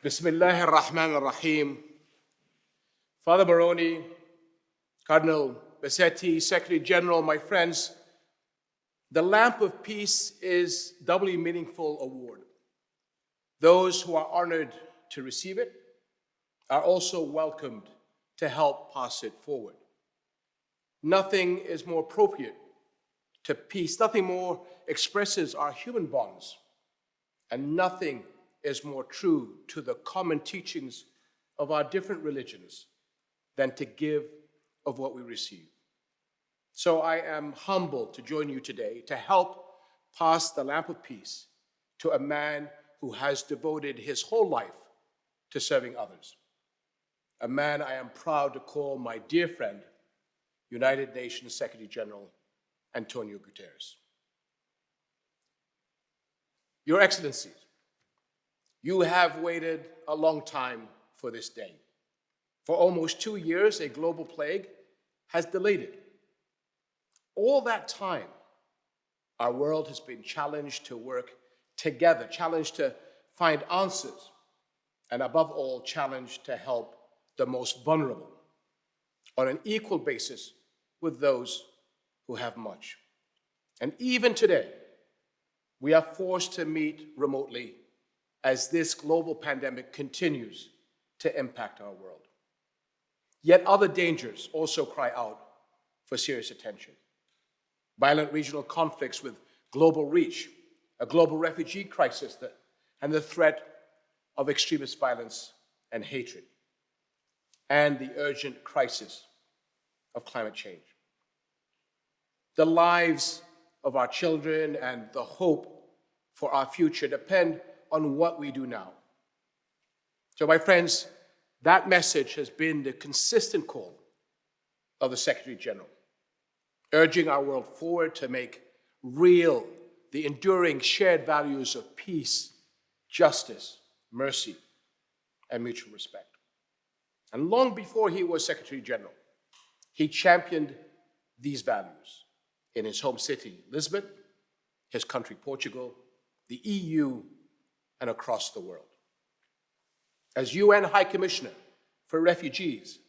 Bismillah ar-Rahman ar-Rahim. Father Baroni, Cardinal Bassetti, Secretary General, my friends, the Lamp of Peace is a doubly meaningful award. Those who are honored to receive it are also welcomed to help pass it forward. Nothing is more appropriate to peace, nothing more expresses our human bonds, and nothing is more true to the common teachings of our different religions than to give of what we receive. So I am humbled to join you today to help pass the lamp of peace to a man who has devoted his whole life to serving others. A man I am proud to call my dear friend, United Nations Secretary General Antonio Guterres. Your Excellencies, you have waited a long time for this day. For almost 2 years, a global plague has delayed it. All that time, our world has been challenged to work together, challenged to find answers, and above all, challenged to help the most vulnerable on an equal basis with those who have much. And even today, we are forced to meet remotely as this global pandemic continues to impact our world. Yet other dangers also cry out for serious attention. Violent regional conflicts with global reach, a global refugee crisis, and the threat of extremist violence and hatred, and the urgent crisis of climate change. The lives of our children and the hope for our future depend on what we do now. So, my friends, that message has been the consistent call of the Secretary General, urging our world forward to make real the enduring shared values of peace, justice, mercy, and mutual respect. And long before he was Secretary General, he championed these values in his home city, Lisbon, his country, Portugal, the EU, and across the world. As UN High Commissioner for Refugees,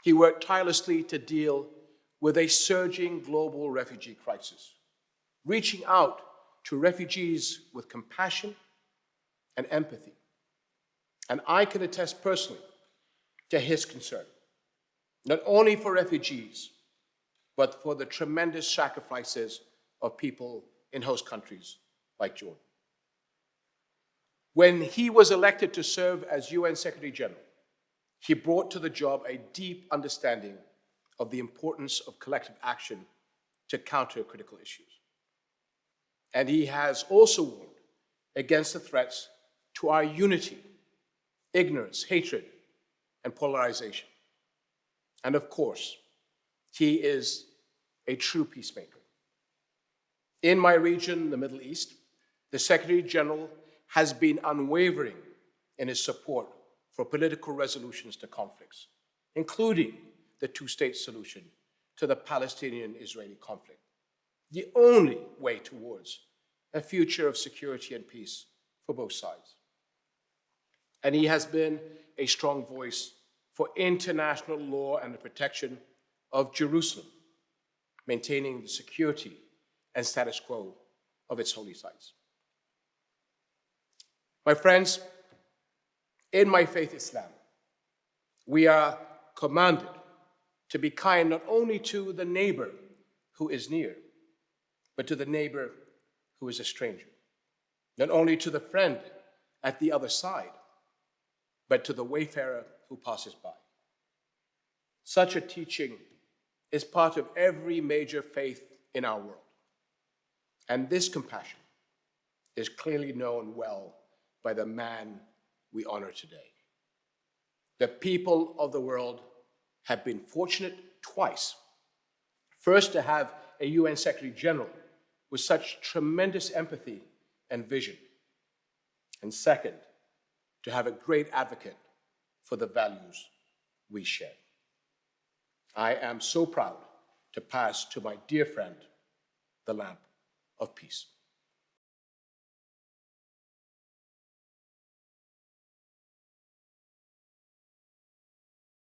he worked tirelessly to deal with a surging global refugee crisis, reaching out to refugees with compassion and empathy. And I can attest personally to his concern, not only for refugees, but for the tremendous sacrifices of people in host countries like Jordan. When he was elected to serve as UN Secretary General, he brought to the job a deep understanding of the importance of collective action to counter critical issues. And he has also warned against the threats to our unity, ignorance, hatred, and polarization. And of course, he is a true peacemaker. In my region, the Middle East, the Secretary General has been unwavering in his support for political resolutions to conflicts, including the two-state solution to the Palestinian-Israeli conflict, the only way towards a future of security and peace for both sides. And he has been a strong voice for international law and the protection of Jerusalem, maintaining the security and status quo of its holy sites. My friends, in my faith, Islam, we are commanded to be kind not only to the neighbor who is near, but to the neighbor who is a stranger, not only to the friend at the other side, but to the wayfarer who passes by. Such a teaching is part of every major faith in our world. And this compassion is clearly known well by the man we honor today. The people of the world have been fortunate twice. First, to have a UN Secretary General with such tremendous empathy and vision. And second, to have a great advocate for the values we share. I am so proud to pass to my dear friend the lamp of peace.